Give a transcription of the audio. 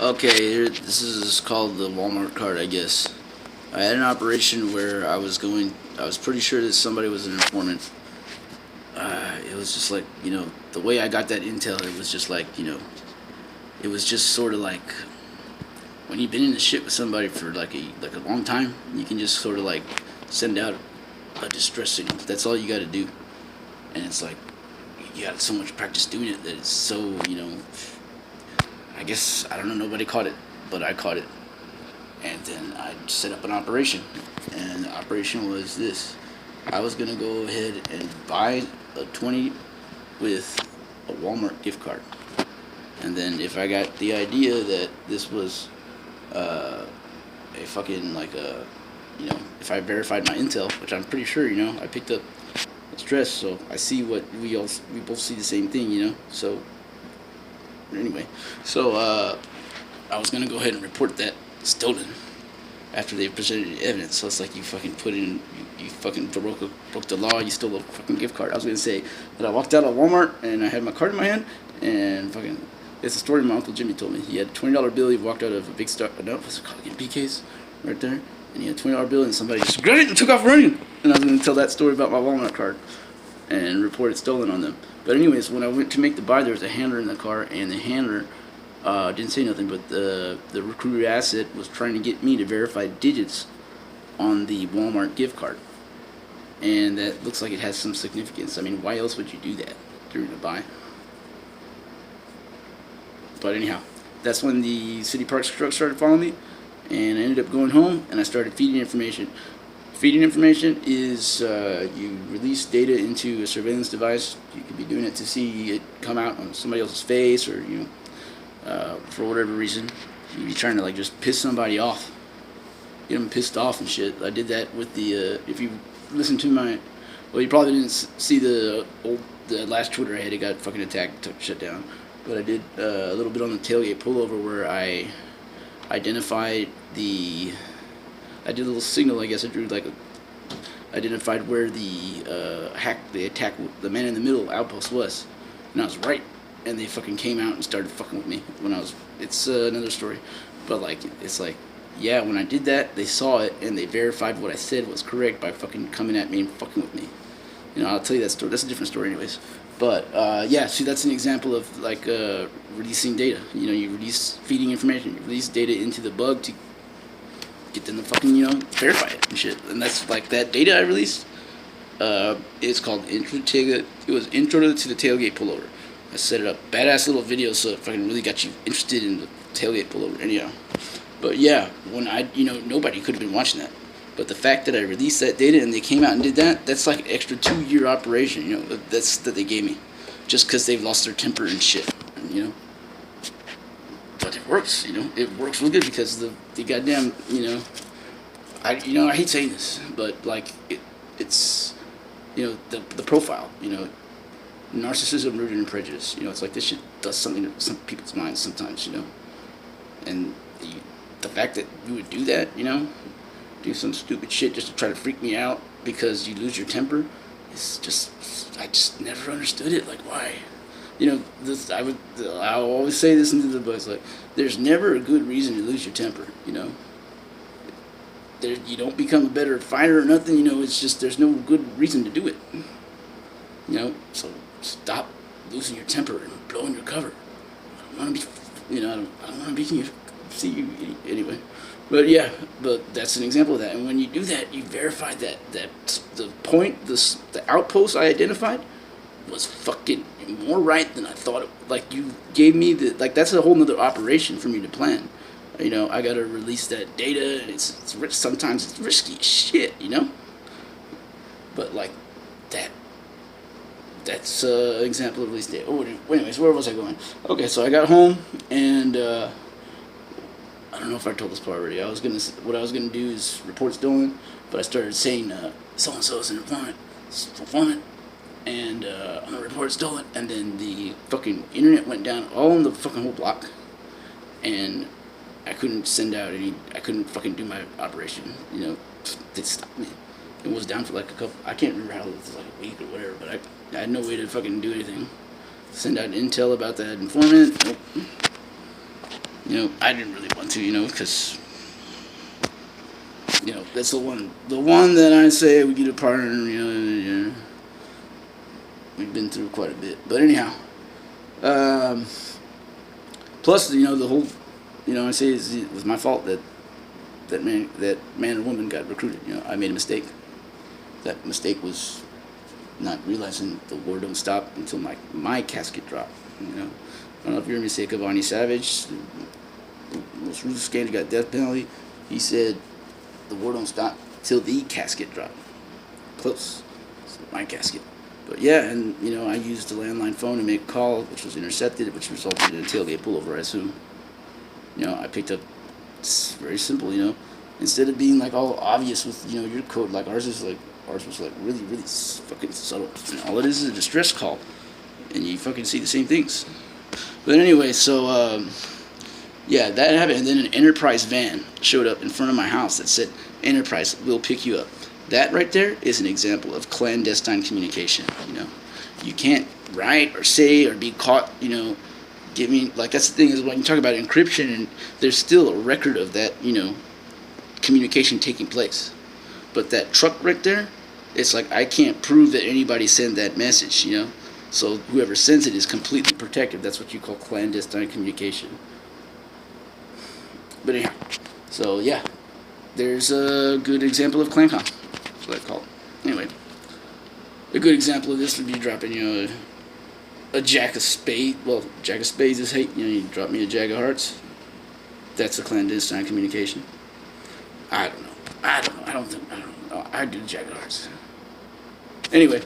Okay, this is called the Walmart card, I guess. I had an operation where I was pretty sure that somebody was an informant. It was just like, the way I got that intel, it was just like, it was just sort of like when you've been in the shit with somebody for like a long time, you can just sort of like send out a distress signal. That's all you got to do, and it's like you got so much practice doing it that it's so I guess I don't know. Nobody caught it, but I caught it, and then I set up an operation, and the operation was this: I was gonna go ahead and buy a 20 with a Walmart gift card, and then if I got the idea that this was a fucking like a if I verified my intel, which I'm pretty sure I picked up stress, so I see what we both see the same thing, so anyway, so I was gonna go ahead and report that stolen after they presented evidence. So it's like you fucking put in, you fucking broke the law. You stole a fucking gift card. I was gonna say that I walked out of Walmart and I had my card in my hand and fucking. It's a story my Uncle Jimmy told me. He had a $20 bill. He walked out of a big star. No, what's it called again? BK's right there. And he had a $20 bill and somebody just grabbed it and took off running. And I was gonna tell that story about my Walmart card and report it stolen on them. But anyways, when I went to make the buy, there was a handler in the car, and the handler didn't say nothing, but the recruiter asset was trying to get me to verify digits on the Walmart gift card, and that looks like it has some significance. I mean, why else would you do that during the buy? But anyhow, that's when the City Parks truck started following me, and I ended up going home, and I started feeding information. Feeding information is you release data into a surveillance device. You could be doing it to see it come out on somebody else's face, or for whatever reason, you'd be trying to like just piss somebody off, get them pissed off and shit. I did that with the if you listen to my, well, you probably didn't see the last Twitter I had. It got fucking attacked, shut down. But I did a little bit on the tailgate pullover where I identified I did a little signal, I guess. I drew like identified where the attack, the man in the middle outpost was, and I was right, and they fucking came out and started fucking with me when I was. It's another story, but like it's like, yeah, when I did that, they saw it and they verified what I said was correct by fucking coming at me and fucking with me. I'll tell you that story. That's a different story, anyways. But yeah, see, that's an example of like releasing data. You release feeding information, you release data into the bug to get them to fucking verify it and shit. And that's like that data I released. It's called Intro to the Tailgate Pullover. I set it up, badass little video, so it fucking really got you interested in the tailgate pullover. Anyhow, but yeah, when nobody could have been watching that. But the fact that I released that data and they came out and did that, that's like an extra 2-year operation, that they gave me. Just because they've lost their temper and shit, But it works, It works real good because the goddamn, I hate saying this, but like, it's, the profile, narcissism rooted in prejudice. It's like this shit does something to some people's minds sometimes, And the fact that you would do that, do some stupid shit just to try to freak me out because you lose your temper. It's just, I just never understood it. Like, why? I'll always say this into the books, like, there's never a good reason to lose your temper, you don't become a better fighter or nothing, it's just, there's no good reason to do it, so stop losing your temper and blowing your cover. I don't want to be, I don't want to be you, see you, anyway. But yeah, but that's an example of that. And when you do that, you verify that the outpost I identified was fucking more right than I thought it. Like, you gave me that's a whole nother operation for me to plan. I gotta release that data, and it's sometimes it's risky as shit, But like that's an example of release data. Oh, anyways, where was I going? Okay, so I got home and. I don't know if I told this part already. What I was gonna do is report stolen, but I started saying so and so is an informant, and I'm gonna report stolen, and then the fucking internet went down all in the fucking whole block, and I couldn't send out I couldn't fucking do my operation. They stopped me. It was down for like I can't remember how it was, like a week or whatever, but I had no way to fucking do anything. Send out intel about that informant. Nope. I didn't really want to, because that's the one that I say we get a partner. We've been through quite a bit, but anyhow, plus the whole, I say it was my fault that man or woman got recruited. I made a mistake. That mistake was not realizing the war don't stop until my casket dropped. I don't know if you heard me say Cavani Savage, the most ruthless game got death penalty. He said the war don't stop till the casket drop. Close. It's my casket. But yeah, and I used the landline phone to make a call, which was intercepted, which resulted in a tailgate pullover, I assume. I picked up. It's very simple, Instead of being like all obvious with your code, like ours was like really really fucking subtle. All it is a distress call, and you fucking see the same things. But anyway, so yeah, that happened, and then an Enterprise van showed up in front of my house that said Enterprise will pick you up. That right there is an example of clandestine communication. You can't write or say or be caught. Giving, like, that's the thing, is when you talk about encryption, and there's still a record of that communication taking place. But that truck right there, it's like I can't prove that anybody sent that message. So whoever sends it is completely protected. That's what you call clandestine communication. But anyhow, so yeah, there's a good example of ClanCon. That's what I call it. Anyway, a good example of this would be dropping, a Jack of Spades. Well, Jack of Spades is hate. You drop me a Jack of Hearts. That's a clandestine communication. I don't know. I don't know. I don't know. I do Jack of Hearts. Anyway.